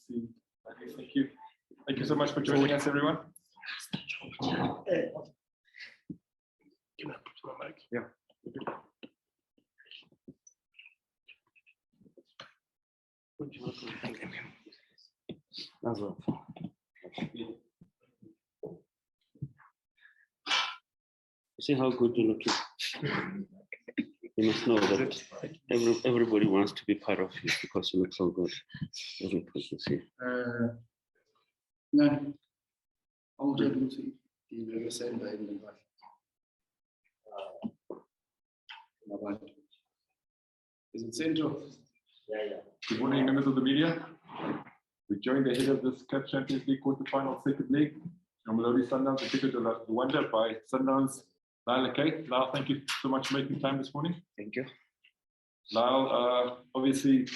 see. Okay, thank you. Thank you so much for joining us, everyone. Yeah. See how good you look. You must know that everybody wants to be part of you because you look so good. Very good to see. No. I'll do it. You never said that in the life. Is it central? Yeah. Good morning, members of the media. We joined the head of this Cup Champions League quarterfinal second leg, Mamelodi Sundowns and Pedro De Luanda by Sundowns. Lyle Lakay. Lyle, thank you so much for making time this morning. Thank you. Lyle, obviously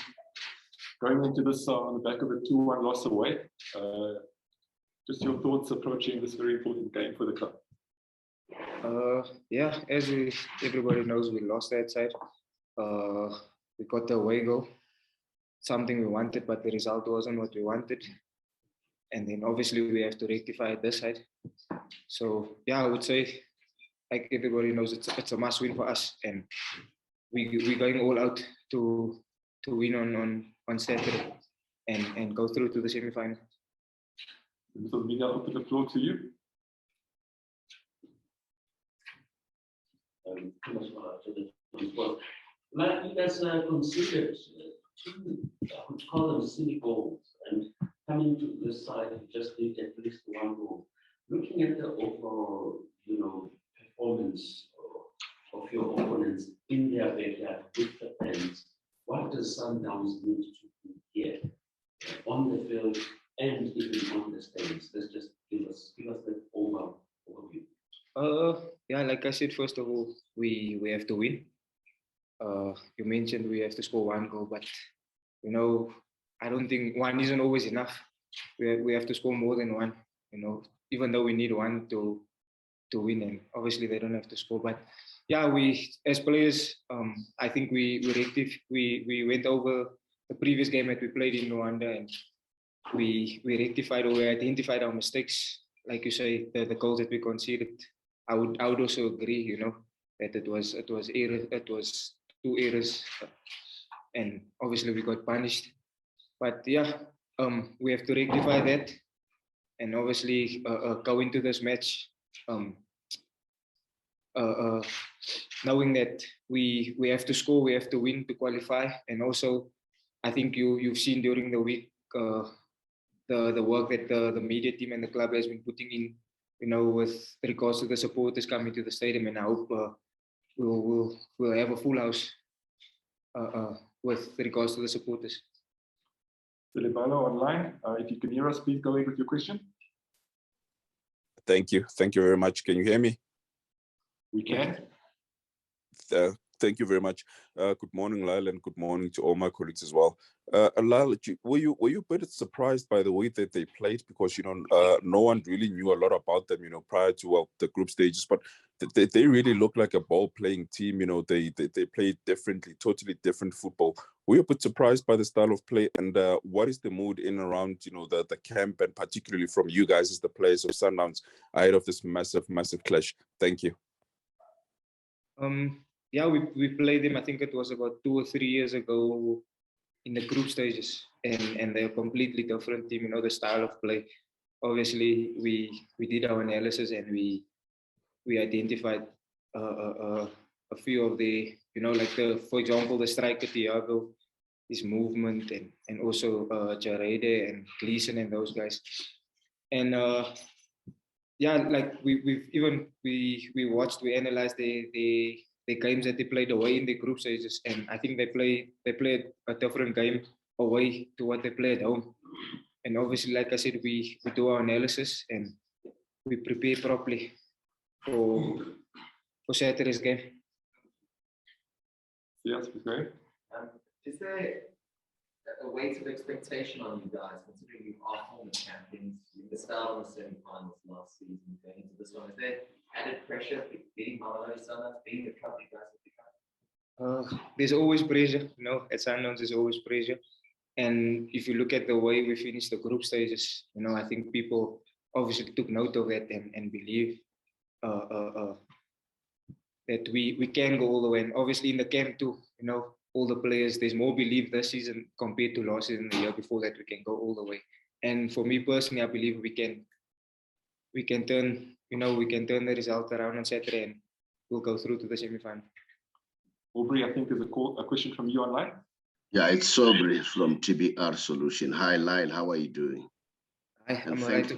going into this on the back of a 2-1 loss away. Just your thoughts approaching this very important game for the club. Yeah, as everybody knows, we lost that side. We got the away goal, something we wanted, but the result wasn't what we wanted. And then obviously we have to rectify this side. So yeah, I would say, like everybody knows, it's a must win for us, and we're going all out to win on Saturday and go through to the semi-final. So media, I'll open the floor to you. Like you guys considered two, I would call them silly goals, and coming to this side, you just need at least one goal. Looking at the overall, performance of your opponents in their backyard with the fans, what does Sundowns need to do here on the field and even on the stands? Let's just give us the overview. Yeah, like I said, first of all, we have to win. You mentioned we have to score one goal, but I don't think one isn't always enough. We have to score more than one. Even though we need one to win, and obviously they don't have to score. But yeah, we as players, I think we went over the previous game that we played in Rwanda, and we rectified or we identified our mistakes. Like you say, the goals that we conceded, I would also agree, that it was two errors, and obviously we got punished. But yeah, we have to rectify that, and obviously go into this match knowing that we have to score, we have to win to qualify. And also, I think you've seen during the week the work that the media team and the club has been putting in, with regards to the supporters coming to the stadium. And I hope we'll have a full house with regards to the supporters. Philibalo online, if you can hear us, please go ahead with your question. Thank you very much. Can you hear me? We can. Thank you very much. Good morning, Lyle, and good morning to all my colleagues as well. Lyle, were you a bit surprised by the way that they played? Because no one really knew a lot about them, prior to the group stages. But they really look like a ball-playing team. They played differently, totally different football. Were you a bit surprised by the style of play? And what is the mood in around the camp, and particularly from you guys as the players of Sundowns ahead of this massive clash? Thank you. Yeah, we played them, I think it was about 2 or 3 years ago in the group stages, and they're a completely different team, the style of play. Obviously, we did our analysis, and we identified a few of the, for example, the striker Thiago, his movement, and also Jarede and Gleason and those guys. And yeah, like we watched, we analyzed the games that they played away in the group stages, and I think they played a different game away to what they play at home. And obviously, like I said, we do our analysis and we prepare properly for Saturday's game. Yes, okay. Is there a weight of expectation on you guys, considering you are former champions, you missed out on the semi-finals last season, going into this one? Is there added pressure being Mamelodi Sundowns, being the club you guys have become? There's always pressure, at Sundowns there's always pressure. And if you look at the way we finished the group stages, you know, I think people obviously took note of it and believe that we can go all the way. And obviously in the camp too, you know, all the players, there's more belief this season compared to last season, the year before, that we can go all the way. And for me personally, I believe we can turn, you know, we can turn the result around on Saturday and we'll go through to the semi-final. Aubrey, I think there's a question from you online. Yeah, it's Aubrey from TBR Solution. Hi, Lyle, how are you doing? I'm all right.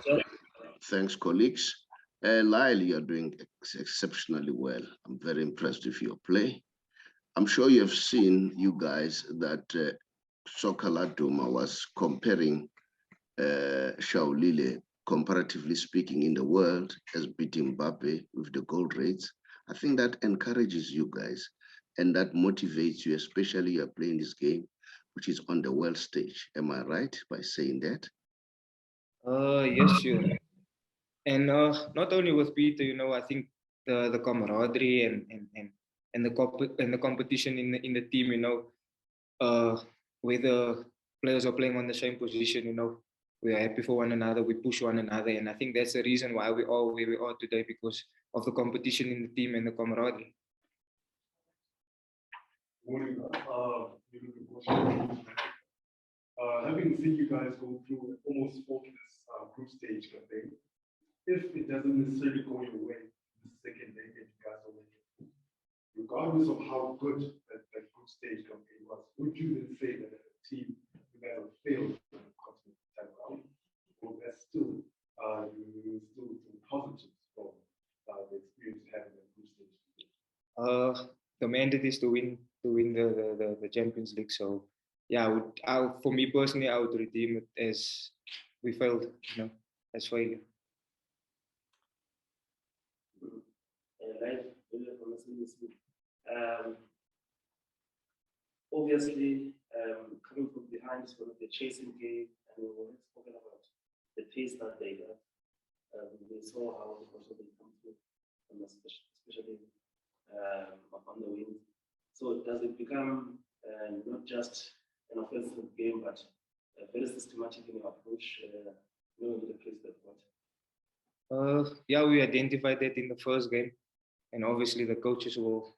Thanks, colleagues. Lyle, you're doing exceptionally well. I'm very impressed with your play. I'm sure you have seen, you guys, that Sokala Duma was comparing Shaulile, comparatively speaking, in the world as beating Mbappe with the goal rates. I think that encourages you guys and that motivates you, especially you're playing this game, which is on the world stage. Am I right by saying that? Yes, sure. And not only with Peter, you know, I think the camaraderie and the competition in the team, you know, where the players are playing on the same position, you know, we are happy for one another, we push one another, and I think that's the reason why we are where we are today, because of the competition in the team and the camaraderie. Morning, having seen you guys go through almost faultless group stage campaign, if it doesn't necessarily go your way in the second leg and you guys are winning, regardless of how good that group stage campaign was, would you then say that as a team you guys have failed in the continent time round, or that's still you still some positives from the experience you had in the group stage? The mandate is to win the Champions League. So yeah, for me personally, I would redeem it as we failed, you know, as failure. Obviously, coming from behind is one of the chasing game, and we were spoken about the pace that they have. We saw how also they come through, especially on the wing. So does it become not just an offensive game, but very systematic in your approach, knowing the place that what? Yeah, we identified that in the first game, and obviously the coaches will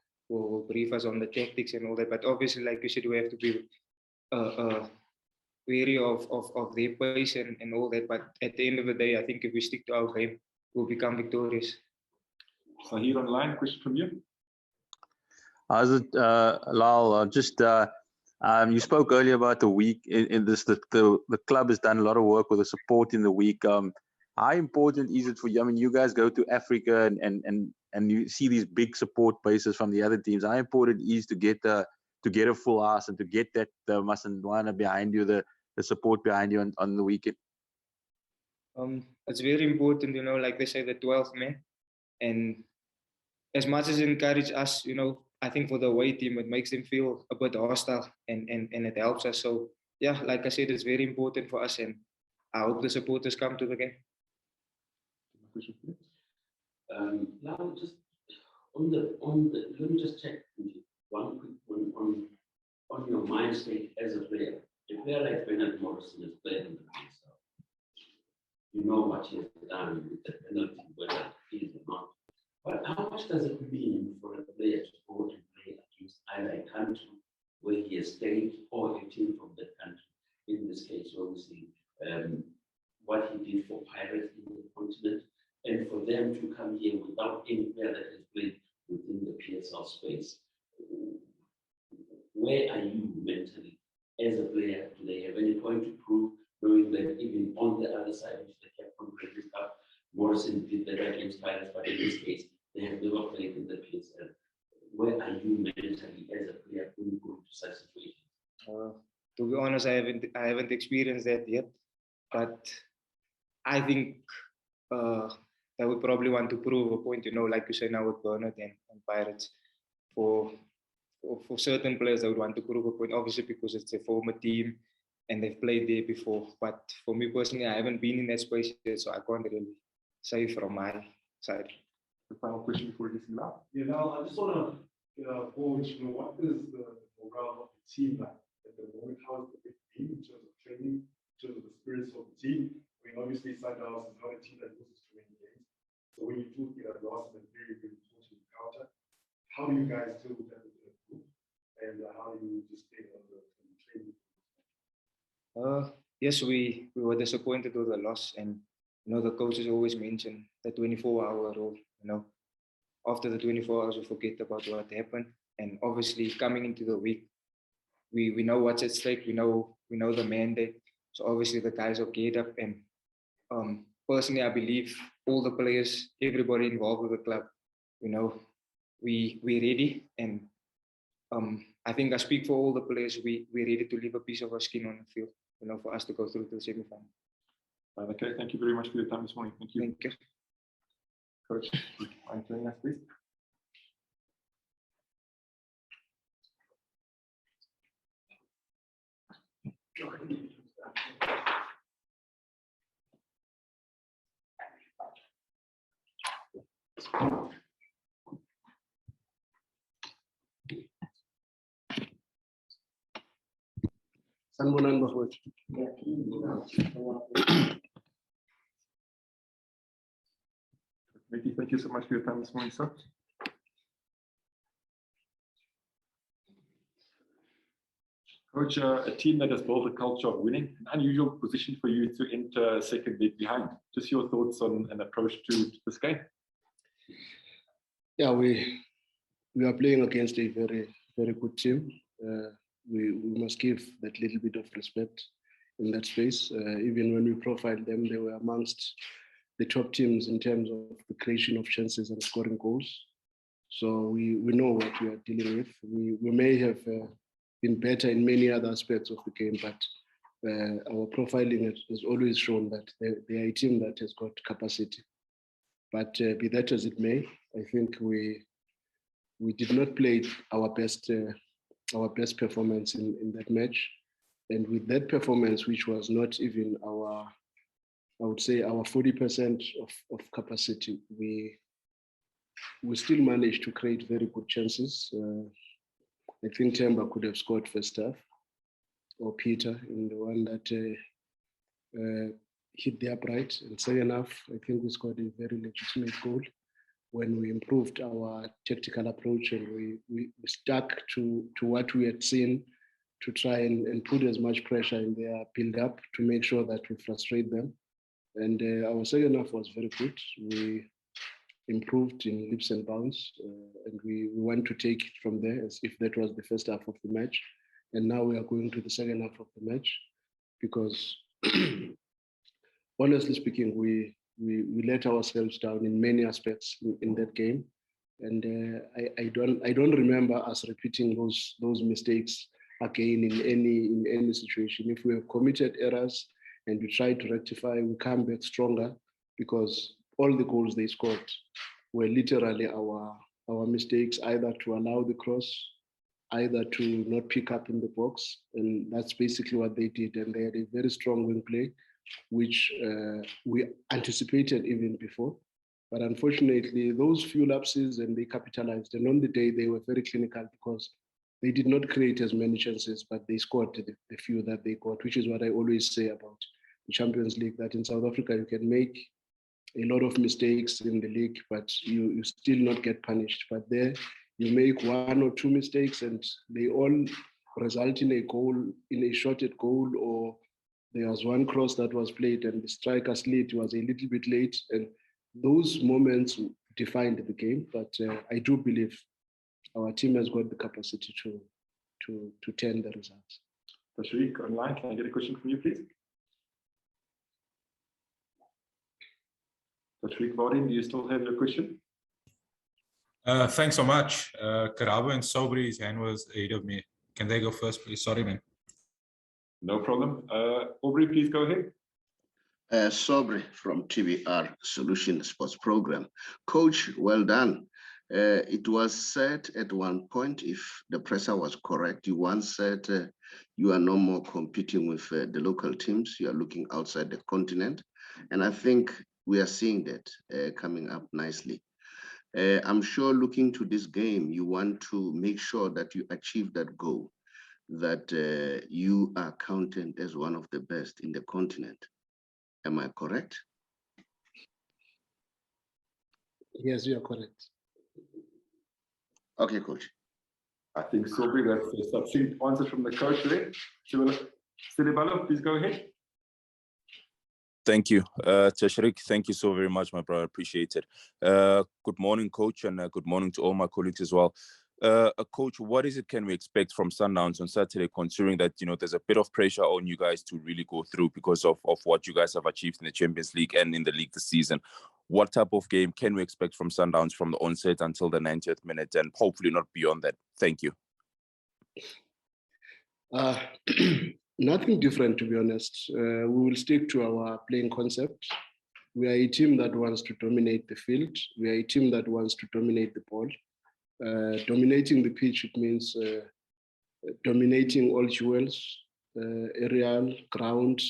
brief us on the tactics and all that. But obviously, like you said, we have to be wary of their pace and all that. But at the end of the day, I think if we stick to our game, we'll become victorious. So here online, question from you. How's it, Lyle? You spoke earlier about the week in this. The club has done a lot of work with the support in the week. How important is it for you? I mean, you guys go to Africa and you see these big support bases from the other teams. How important is to get a full house and to get that Masandwana behind you, the support behind you on the weekend? It's very important, you know, like they say, the 12th man. And as much as it encourages us, you know, I think for the away team, it makes them feel a bit hostile and it helps us. So yeah, like I said, it's very important for us, and I hope the supporters come to the game. Now just on the let me just check one quick one on your mind state as a player. A player like Bernard Morrison has played in the PSL. You know what he has done with the penalty, whether he is or not. But how much does it mean for a player to go and play against either a country where he has stayed or a team from that country? In this case, obviously, what he did for Pirates in the continent, and for them to come here without any player that has played within the PSL space. Where are you mentally as a player? Do they have any point to prove, knowing that even on the other side of the cap contract stuff, Morrison did that against Pirates, but in this case, they have never played in the PSL. Where are you mentally as a player when you go into such situations? To be honest, I haven't experienced that yet, but I think that we probably want to prove a point, you know, like you say now with Bernard and Pirates. For certain players, they would want to prove a point, obviously because it's a former team and they've played there before. But for me personally, I haven't been in that space yet, so I can't really say from my side. The final question before we listen out. You know, I just want to gauge, you know, what is the morale of the team like at the moment? How is the game, in terms of training, in terms of the spirits of the team? I mean, obviously, Sundowns is not a team that loses too many games. So when you do get a loss in a very, very important encounter, how do you guys deal with that with the group? And how do you just stay on the training? Yes, we were disappointed with the loss, and the coaches always mention the 24-hour rule. After the 24 hours, we forget about what happened, and obviously coming into the week, we know what's at stake. We know the mandate. So obviously the guys are geared up, and personally, I believe all the players, everybody involved with the club, we're ready, and I think I speak for all the players. We're ready to leave a piece of our skin on the field, for us to go through to the semi-final. Okay, thank you very much for your time this morning. Thank you. Thank you. Coach, mind joining us, please? Sanibonani bafowethu. Thank you so much for your time this morning, sir. Coach, a team that has built a culture of winning, an unusual position for you to enter second league behind. Just your thoughts on an approach to this game? Yeah, we are playing against a very, very good team. We must give that little bit of respect in that space. Even when we profiled them, they were amongst the top teams in terms of the creation of chances and scoring goals. So we know what we are dealing with. We may have been better in many other aspects of the game, but our profiling has always shown that they are a team that has got capacity. But be that as it may, I think we did not play our best performance in that match. And with that performance, which was not even our 40% of capacity, we still managed to create very good chances. I think Temba could have scored first half, or Peter in the one that hit the upright. And second half, I think we scored a very legitimate goal when we improved our tactical approach, and we stuck to what we had seen to try and put as much pressure in their build-up to make sure that we frustrate them. And our second half was very good. We improved in leaps and bounds, and we want to take it from there as if that was the first half of the match. And now we are going to the second half of the match, because honestly speaking, we let ourselves down in many aspects in that game. And I don't remember us repeating those mistakes again in any situation. If we have committed errors and we try to rectify, we come back stronger, because all the goals they scored were literally our mistakes, either to allow the cross, either to not pick up in the box. And that's basically what they did. And they had a very strong wing play, which we anticipated even before. But unfortunately, those few lapses, and they capitalized. And on the day, they were very clinical, because they did not create as many chances, but they scored the few that they got, which is what I always say about the Champions League, that in South Africa, you can make a lot of mistakes in the league, but you still not get punished. But there, you make one or two mistakes, and they all result in a goal, in a shorted goal, or there was one cross that was played and the striker slid was a little bit late. And those moments defined the game. But I do believe our team has got the capacity to turn the results. Tashreeq, online, can I get a question from you, please? Tashreeq Vaudin, do you still have your question? Thanks so much. Karabo and Sobri's hand was ahead of me. Can they go first, please? Sorry, man. No problem. Aubrey, please go ahead. Sobri from TBR Solution Sports Program. Coach, well done. It was said at one point, if the presser was correct, you once said you are no more competing with the local teams, you are looking outside the continent. And I think we are seeing that coming up nicely. I'm sure looking to this game, you want to make sure that you achieve that goal. that you are counted as one of the best in the continent. Am I correct? Yes, you are correct. Okay, coach. I think Sobri, that's a succinct answer from the coach there. Silibalo, please go ahead. Thank you, Tashrik. Thank you so very much, my brother. Appreciate it. Good morning, coach, and good morning to all my colleagues as well. Coach, what is it can we expect from Sundowns on Saturday, considering that, you know, there's a bit of pressure on you guys to really go through because of what you guys have achieved in the Champions League and in the league this season? What type of game can we expect from Sundowns from the onset until the 90th minute and hopefully not beyond that? Thank you. Nothing different, to be honest. We will stick to our playing concept. We are a team that wants to dominate the field. We are a team that wants to dominate the ball. Dominating the pitch, it means dominating all duels, aerial, ground,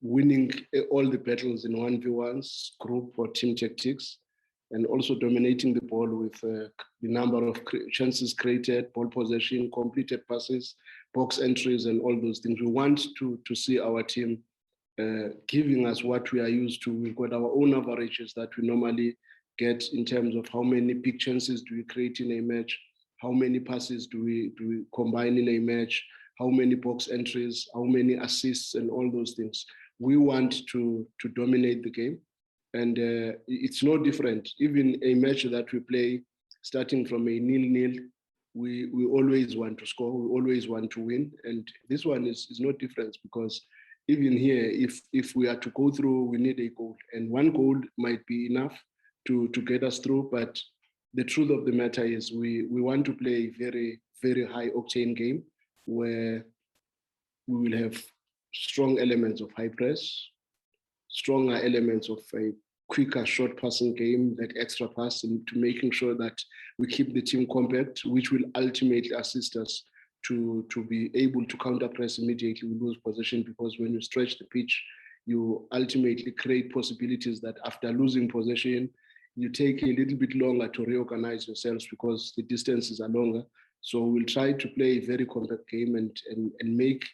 winning all the battles in 1v1s, group or team tactics, and also dominating the ball with the number of chances created, ball possession, completed passes, box entries, and all those things. We want to see our team giving us what we are used to. We've got our own averages that we normally get in terms of how many big chances do we create in a match, how many passes do we combine in a match, how many box entries, how many assists, and all those things. We want to dominate the game. And it's no different. Even a match that we play, starting from a 0-0, we always want to score. We always want to win. And this one is no difference, because even here, if we are to go through, we need a goal. And one goal might be enough to get us through. But the truth of the matter is we want to play a very, very high octane game where we will have strong elements of high press, stronger elements of a quicker short passing game, like extra pass, and to making sure that we keep the team compact, which will ultimately assist us to be able to counter press immediately we lose possession, because when you stretch the pitch, you ultimately create possibilities that after losing possession, you take a little bit longer to reorganize yourselves because the distances are longer. So we'll try to play a very compact game and make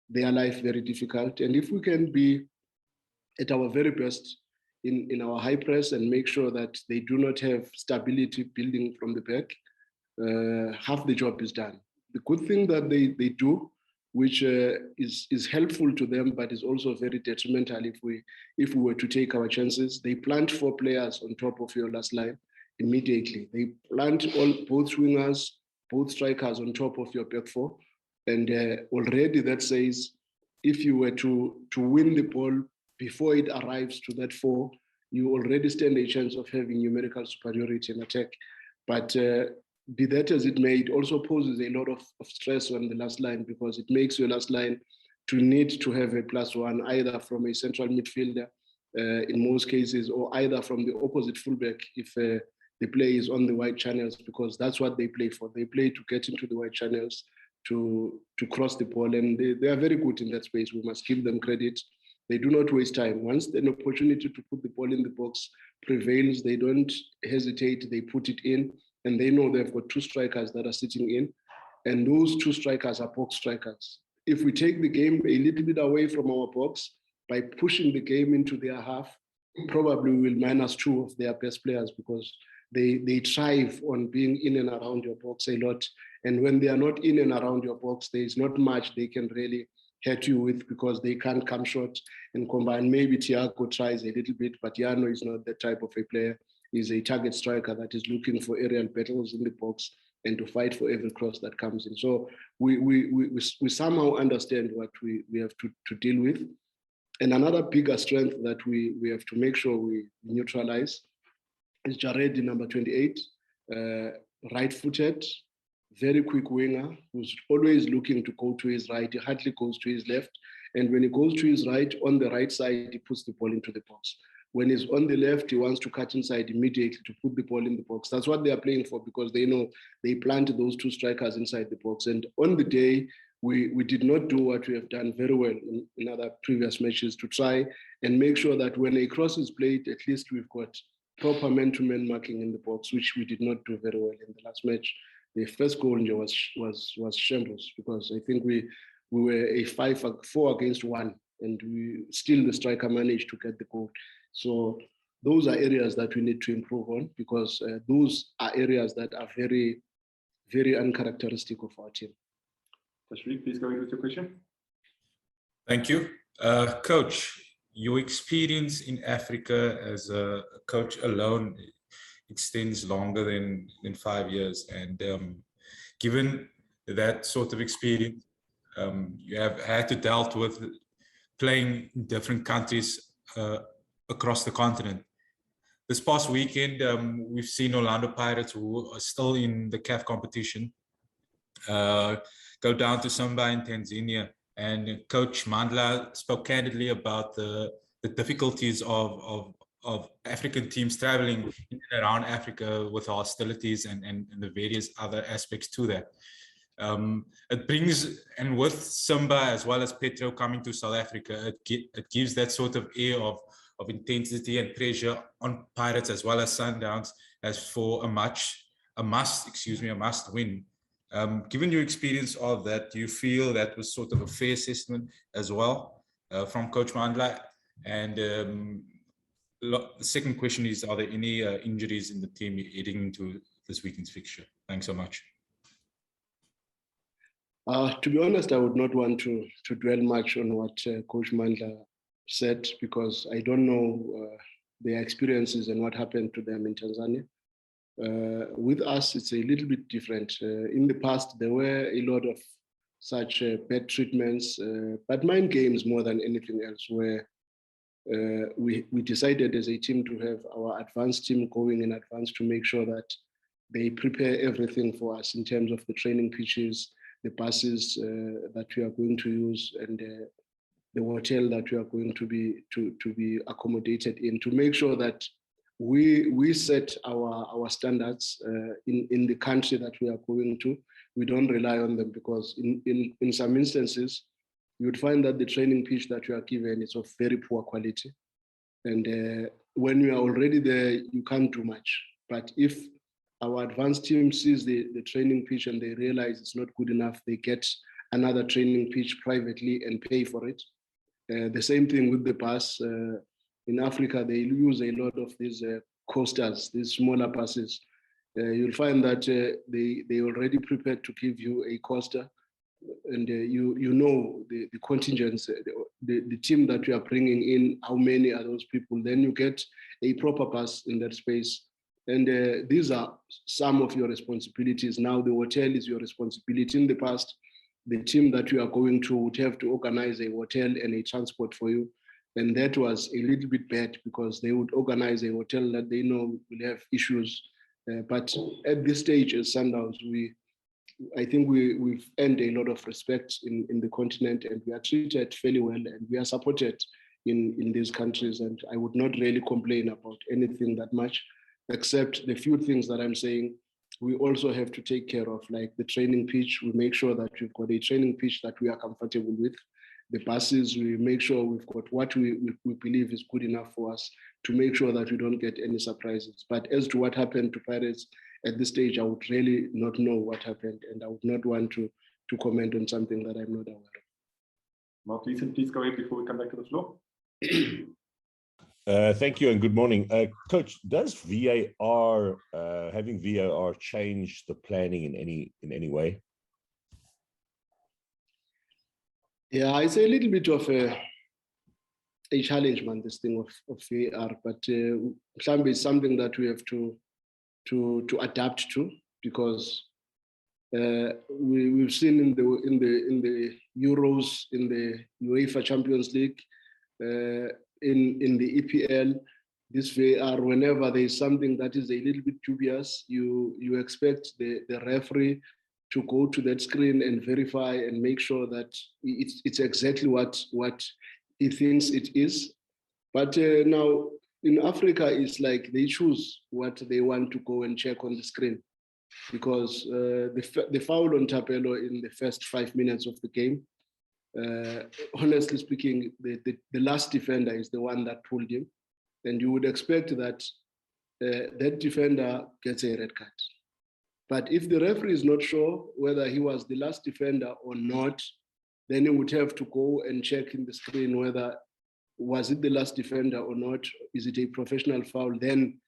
their life very difficult. And if we can be at our very best in our high press and make sure that they do not have stability building from the back, half the job is done. The good thing that they do, which is helpful to them, but is also very detrimental if we were to take our chances. They plant 4 players on top of your last line immediately. They plant both wingers, both strikers on top of your back 4. And already that says, if you were to win the ball before it arrives to that 4, you already stand a chance of having numerical superiority in attack. But be that as it may, it also poses a lot of stress on the last line, because it makes your last line to need to have a +1, either from a central midfielder in most cases, or either from the opposite fullback if the play is on the wide channels, because that's what they play for. They play to get into the wide channels, to cross the ball, and they are very good in that space. We must give them credit. They do not waste time. Once an opportunity to put the ball in the box prevails, they don't hesitate, they put it in, and they know they've got 2 strikers that are sitting in, and those 2 strikers are box strikers. If we take the game a little bit away from our box by pushing the game into their half, probably we will -2 of their best players, because they thrive on being in and around your box a lot. And when they are not in and around your box, there is not much they can really hit you with, because they can't come short and combine. Maybe Thiago tries a little bit, but Yano is not that type of a player. He's a target striker that is looking for aerial battles in the box and to fight for every cross that comes in. So we somehow understand what we have to deal with. And another bigger strength that we have to make sure we neutralize is Jared, number 28, right-footed, very quick winger, who's always looking to go to his right. He hardly goes to his left. And when he goes to his right, on the right side, he puts the ball into the box. When he's on the left, he wants to cut inside immediately to put the ball in the box. That's what they are playing for, because they know they planted those 2 strikers inside the box. And on the day, we did not do what we have done very well in other previous matches, to try and make sure that when a cross is played, at least we've got proper man-to-man marking in the box, which we did not do very well in the last match. the first goal was shambles, because I think we were a 4 against 1, and the striker managed to get the goal. So those are areas that we need to improve on, because those are areas that are very, very uncharacteristic of our team. Tashreeq, please go ahead with your question. Thank you. Coach, your experience in Africa as a coach alone extends longer than 5 years. And given that sort of experience, you have had to dealt with playing in different countries across the continent. This past weekend, we've seen Orlando Pirates, who are still in the CAF competition, go down to Simba in Tanzania. And Coach Mandla spoke candidly about the difficulties of African teams traveling in and around Africa with hostilities and the various other aspects to that. It brings, and with Simba as well as Petro coming to South Africa, it gives that sort of air of intensity and pressure on Pirates as well as Sundowns as for a must win. Given your experience of that, do you feel that was sort of a fair assessment as well from Coach Mandla? And the second question is, are there any injuries in the team heading into this weekend's fixture? Thanks so much. To be honest, I would not want to dwell much on what Coach Mandla said, because I don't know their experiences and what happened to them in Tanzania. With us, it's a little bit different. In the past, there were a lot of such bad treatments, but mind games more than anything else, where we decided as a team to have our advanced team going in advance to make sure that they prepare everything for us in terms of the training pitches, the buses that we are going to use, and the hotel that we are going to be accommodated in, to make sure that we set our standards in the country that we are going to. We don't rely on them, because in some instances, you would find that the training pitch that you are given is of very poor quality. And when you are already there, you can't do much. But if our advanced team sees the training pitch and they realize it's not good enough, they get another training pitch privately and pay for it. The same thing with the bus. In Africa, they use a lot of these coasters, these smaller buses. You'll find that they already prepared to give you a coaster, and you know the contingents, the team that you are bringing in, how many are those people. Then you get a proper bus in that space. And these are some of your responsibilities. Now the hotel is your responsibility. In the past, the team that you are going to would have to organize a hotel and a transport for you. And that was a little bit bad, because they would organize a hotel that they know will have issues. But at this stage as Sundowns, I think we've earned a lot of respect in the continent, and we are treated fairly well, and we are supported in these countries. And I would not really complain about anything that much, except the few things that I'm saying. We also have to take care of, like the training pitch. We make sure that we've got a training pitch that we are comfortable with. The buses, we make sure we've got what we believe is good enough for us, to make sure that we don't get any surprises. But as to what happened to Pirates at this stage, I would really not know what happened, and I would not want to comment on something that I'm not aware of. Mark Leeson, please go ahead before we come back to the floor. Thank you and good morning. Coach, does VAR, having VAR change the planning in any way? Yeah, it's a little bit of a challenge, man, this thing of VAR, but it's something that we have to adapt to, because we've seen in the Euros, in the UEFA Champions League, in the EPL, this VAR, whenever there's something that is a little bit dubious, you expect the referee to go to that screen and verify and make sure that it's exactly what he thinks it is. But now in Africa, it's like they choose what they want to go and check on the screen, because the foul on Tapelo in the first 5 minutes of the game, honestly speaking, the last defender is the one that pulled him, and you would expect that that defender gets a red card. But if the referee is not sure whether he was the last defender or not, then he would have to go and check in the screen whether was it the last defender or not, is it a professional foul, then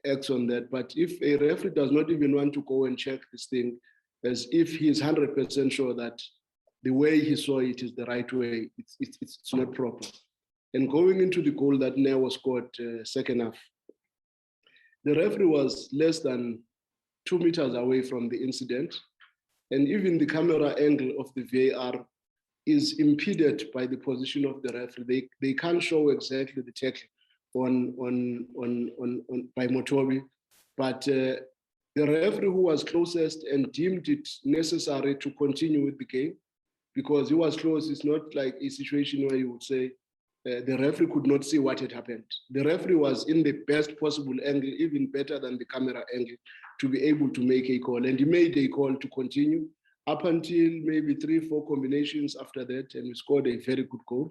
acts on that. But if a referee does not even want to go and check this thing, as if he is 100% sure that the way he saw it is the right way, it's not proper. And going into the goal that Neo scored second half, the referee was less than 2 meters away from the incident. And even the camera angle of the VAR is impeded by the position of the referee. They can't show exactly the tackle by Motobi, but the referee who was closest and deemed it necessary to continue with the game, because he was close, it's not like a situation where you would say the referee could not see what had happened. The referee was in the best possible angle, even better than the camera angle, to be able to make a call. And he made a call to continue up until maybe 3-4 combinations after that, and we scored a very good goal,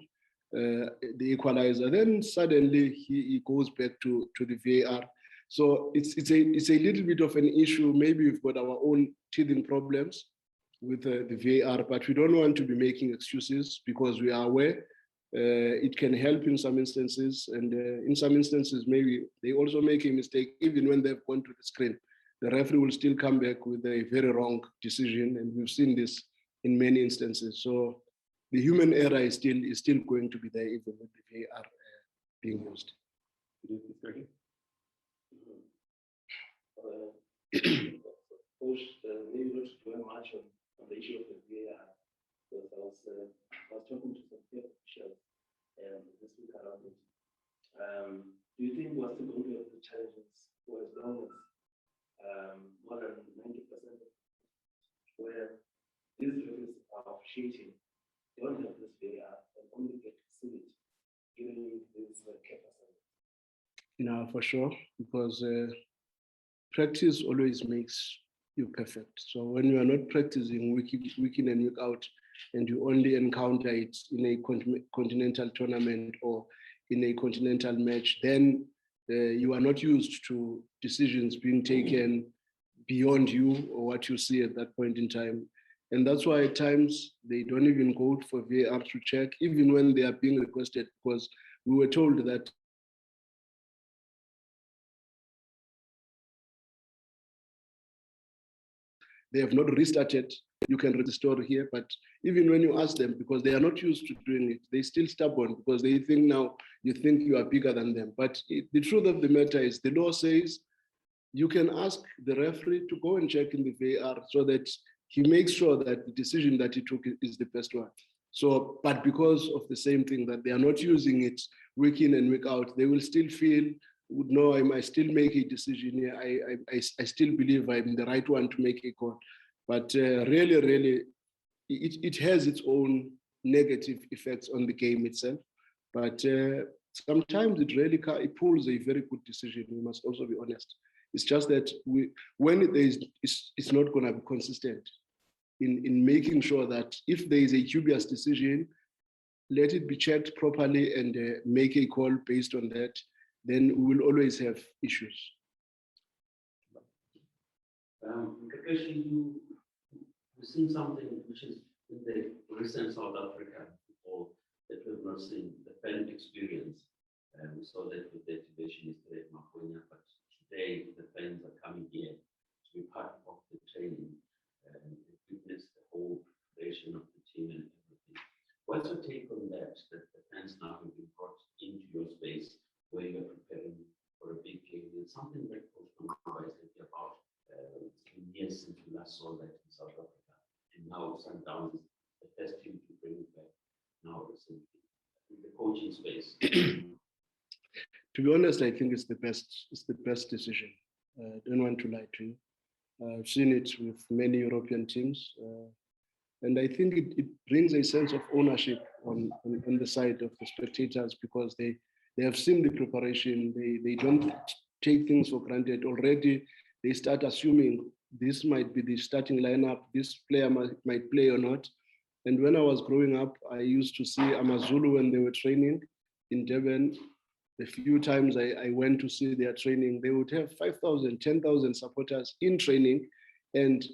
the equalizer. Then suddenly he goes back to the VAR. So it's a little bit of an issue. Maybe we've got our own teething problems with the VAR, but we don't want to be making excuses because we are aware it can help in some instances, and in some instances maybe they also make a mistake even when they've gone to the screen. The referee will still come back with a very wrong decision, and we've seen this in many instances. So the human error is still going to be there even with the VAR being used. Coach, maybe not dwell much on the issue of the VAR, because I was talking to some peer officials this week around it. Do you think we're still going to have the challenges for as long as more than 90% where these referees are officiating, they don't have this VAR and only get to see it during this capacity? No, for sure, because practice always makes you perfect. So when you are not practicing week in and week out, and you only encounter it in a continental tournament or in a continental match, then you are not used to decisions being taken beyond you or what you see at that point in time. And that's why at times they don't even go for VAR to check, even when they are being requested, because we were told that they have not restarted. You can read the story here, but even when you ask them, because they are not used to doing it, they still stubborn because they think now you think you are bigger than them. But the truth of the matter is the law says you can ask the referee to go and check in the VAR so that he makes sure that the decision that he took is the best one. So, but because of the same thing that they are not using it week in and week out, they will still feel, no, I still make a decision here. I still believe I'm the right one to make a call. But really, it has its own negative effects on the game itself. But sometimes it pulls a very good decision. We must also be honest. It's just that it's not going to be consistent in making sure that if there is a dubious decision, let it be checked properly and make a call based on that. Then we will always have issues. We've seen something which is in the recent South Africa football that we've not seen, the fan experience. We saw that with the activation yesterday at Manqoba, but today the fans are coming here to be part of the training and witness the whole creation of the team and everything. What's your take on that the fans now have been brought into your space where you're preparing for a big game? It's something that Coach Manqoba is thinking about. It's been years since we last saw that in South Africa. And now Sundowns is the first team to bring it back now recently in the coaching space. To be honest, I think it's the best decision. I don't want to lie to you. I've seen it with many European teams. And I think it brings a sense of ownership on the side of the spectators, because they have seen the preparation. They don't take things for granted. Already they start assuming this might be the starting lineup, this player might play or not. And when I was growing up, I used to see Amazulu when they were training in Durban. the few times I went to see their training, they would have 5,000, 10,000 supporters in training. And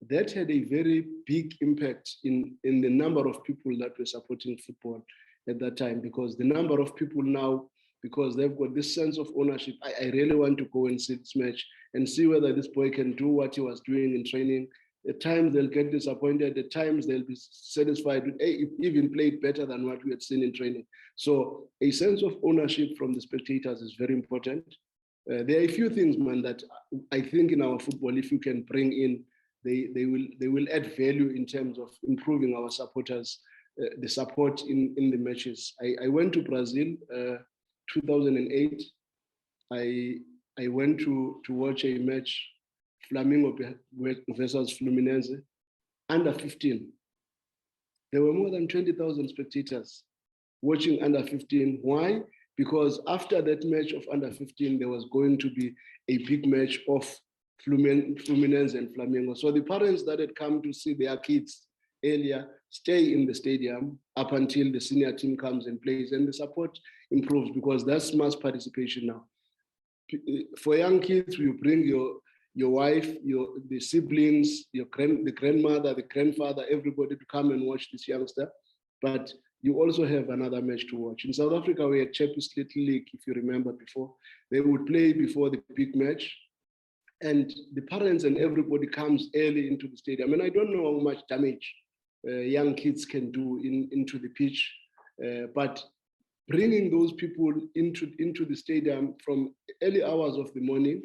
that had a very big impact in the number of people that were supporting football at that time, because the number of people now, because they've got this sense of ownership, I really want to go and see this match and see whether this boy can do what he was doing in training. At times they'll get disappointed, at times they'll be satisfied with, hey, he even played better than what we had seen in training. So a sense of ownership from the spectators is very important. There are a few things, man, that I think in our football, if you can bring in, they will add value in terms of improving our supporters, the support in the matches. I went to Brazil 2008. I went to watch a match, Flamengo versus Fluminense, under 15. There were more than 20,000 spectators watching under 15. Why? Because after that match of under 15, there was going to be a big match of Fluminense and Flamengo. So the parents that had come to see their kids earlier stay in the stadium up until the senior team comes and plays, and the support improves because that's mass participation now. For young kids, you bring your wife, the siblings, the grandmother, the grandfather, everybody to come and watch this youngster. But you also have another match to watch. In South Africa, we had Champions League, if you remember before. They would play before the big match, and the parents and everybody comes early into the stadium. And I don't know how much damage young kids can do into the pitch, but bringing those people into the stadium from early hours of the morning,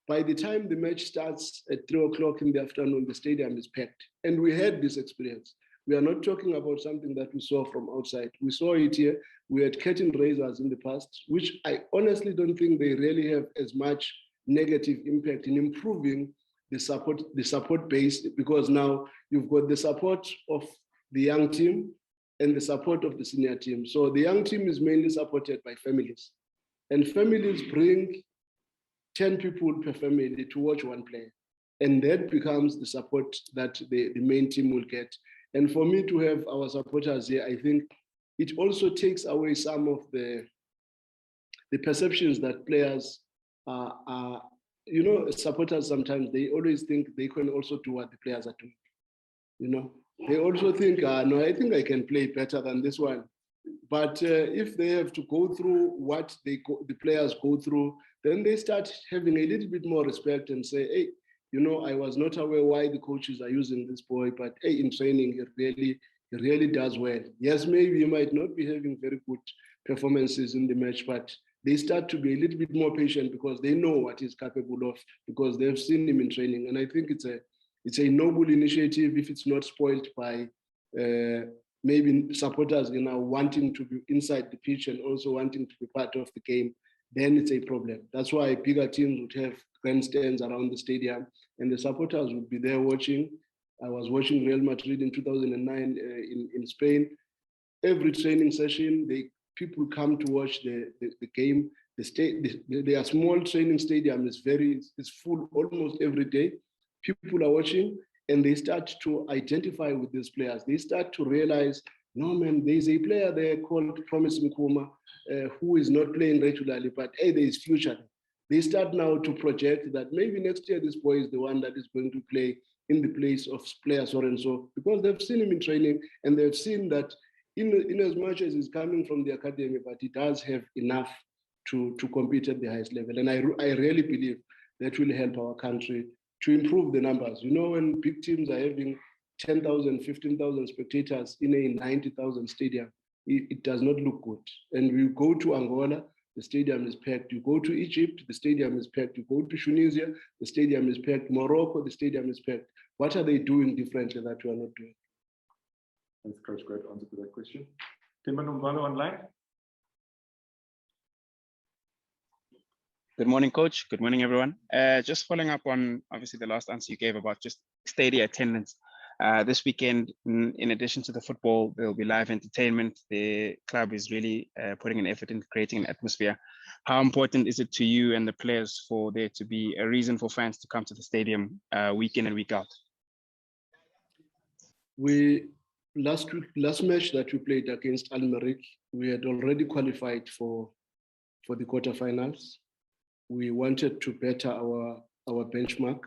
by the time the match starts at 3 o'clock in the afternoon, the stadium is packed. And we had this experience. We are not talking about something that we saw from outside. We saw it here. We had curtain raisers in the past, which I honestly don't think they really have as much negative impact in improving the support base, because now you've got the support of the young team and the support of the senior team. So the young team is mainly supported by families, and families bring 10 people per family to watch one player. And that becomes the support that the main team will get. And for me to have our supporters here, I think it also takes away some of the perceptions that players are, supporters sometimes, they always think they can also do what the players are doing. They also think, no, I think I can play better than this one. But if they have to go through what the players go through, then they start having a little bit more respect and say, hey, I was not aware why the coaches are using this boy, but hey, in training, he really does well. Yes, maybe he might not be having very good performances in the match, but they start to be a little bit more patient because they know what he's capable of, because they've seen him in training. And I think it's a noble initiative if it's not spoiled by maybe supporters wanting to be inside the pitch and also wanting to be part of the game. Then it's a problem. That's why bigger teams would have grandstands around the stadium and the supporters would be there watching. I was watching Real Madrid in 2009 in Spain. Every training session, people come to watch the game. Their small training stadium is full almost every day. People are watching and they start to identify with these players. They start to realize, no, man, there's a player there called Promise Manqoba who is not playing regularly, but hey, there is future. They start now to project that maybe next year this boy is the one that is going to play in the place of player so and so, because they've seen him in training and they've seen that in as much as he's coming from the academy, but he does have enough to compete at the highest level. And I really believe that will help our country to improve the numbers. When big teams are having 10,000, 15,000 spectators in a 90,000 stadium, it does not look good. And we go to Angola, the stadium is packed. You go to Egypt, the stadium is packed. You go to Tunisia, the stadium is packed. Morocco, the stadium is packed. What are they doing differently that we are not doing? Thanks, Coach. Great answer to that question. Timon Umvalo online. Good morning, Coach. Good morning, everyone. Just following up on, obviously, the last answer you gave about just stadium attendance. This weekend, in addition to the football, there will be live entertainment. The club is really putting an effort in creating an atmosphere. How important is it to you and the players for there to be a reason for fans to come to the stadium week in and week out? Last match that we played against Al Merrikh, we had already qualified for for the quarterfinals. We wanted to better our benchmark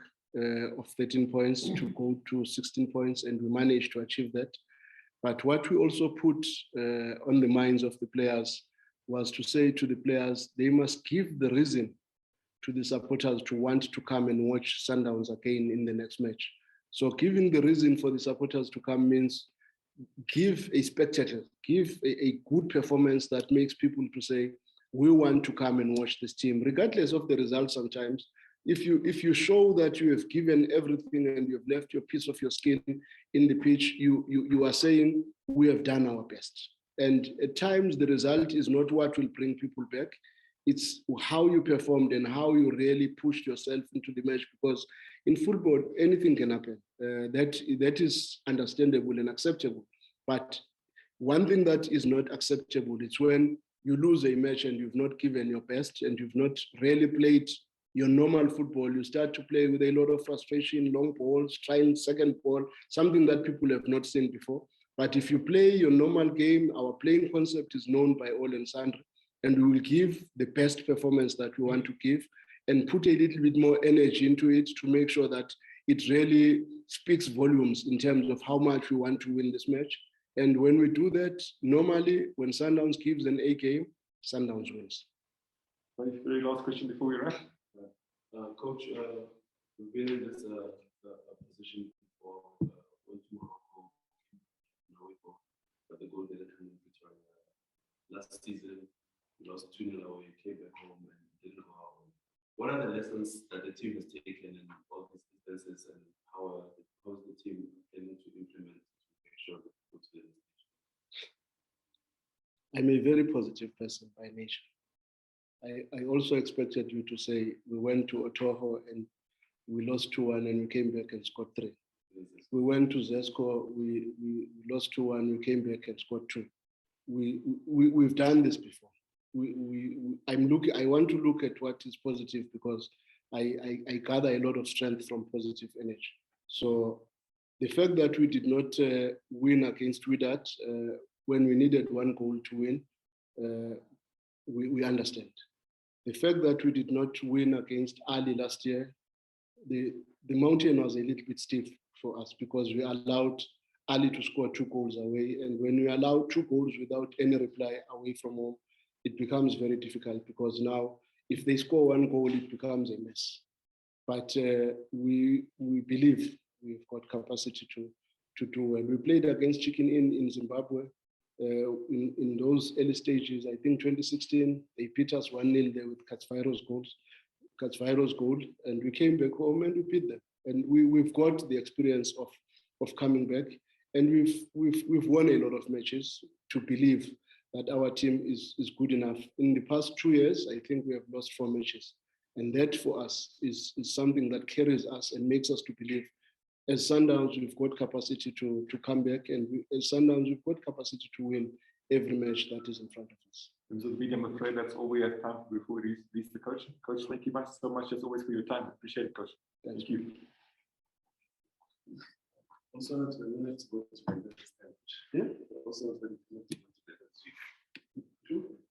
of 13 points to go to 16 points, and we managed to achieve that. But what we also put on the minds of the players was to say to the players, they must give the reason to the supporters to want to come and watch Sundowns again in the next match. So giving the reason for the supporters to come means give a spectacle, give a good performance that makes people to say, we want to come and watch this team, regardless of the results sometimes. If you show that you have given everything and you have left your piece of your skin in the pitch, you are saying, we have done our best. And at times the result is not what will bring people back. It's how you performed and how you really pushed yourself into the match, because in football, anything can happen. That is understandable and acceptable. But one thing that is not acceptable is when you lose a match and you've not given your best and you've not really played your normal football. You start to play with a lot of frustration, long balls, trying second ball, something that people have not seen before. But if you play your normal game, our playing concept is known by all and sundry, and we will give the best performance that we want to give and put a little bit more energy into it to make sure that it really speaks volumes in terms of how much we want to win this match. And when we do that, normally when Sundowns gives an A game, Sundowns wins. Very last question before we wrap. Coach, we've been in this position for one tomorrow, but the goal didn't come in return. Last season, we lost 2-0 away, came back home and didn't go home. What are the lessons that the team has taken in all these instances, and how is the team able to implement to make sure that we go to the stage? I'm a very positive person by nature. I also expected you to say we went to Otoho and we lost 2-1 and we came back and scored 3. We went to Zesco, we lost 2-1, we came back and scored 2. We've done this before. I want to look at what is positive, because I gather a lot of strength from positive energy. So the fact that we did not win against Wydad when we needed 1 goal to win, we understand. The fact that we did not win against Ali last year, the mountain was a little bit stiff for us, because we allowed Ali to score 2 goals away. And when we allow 2 goals without any reply away from home, it becomes very difficult, because now if they score 1 goal, it becomes a mess. But we believe we've got capacity to do well. We played against Chicken Inn in Zimbabwe. In those early stages, I think 2016, they beat us 1-0 there with Katsvairo's goal, and we came back home and we beat them. And we've got the experience of coming back, and we've won a lot of matches to believe that our team is good enough. In the past 2 years, I think we have lost 4 matches, and that for us is something that carries us and makes us to believe. As Sundowns, we've got capacity to come back, and as Sundowns, we've got capacity to win every match that is in front of us. In terms of the media, I'm afraid that's all we have time for before we release the coach. Coach, thank you so much as always for your time. Appreciate it, Coach. Thank you. Also, not to go to the next stage. Yeah. Also, not to go to the next stage.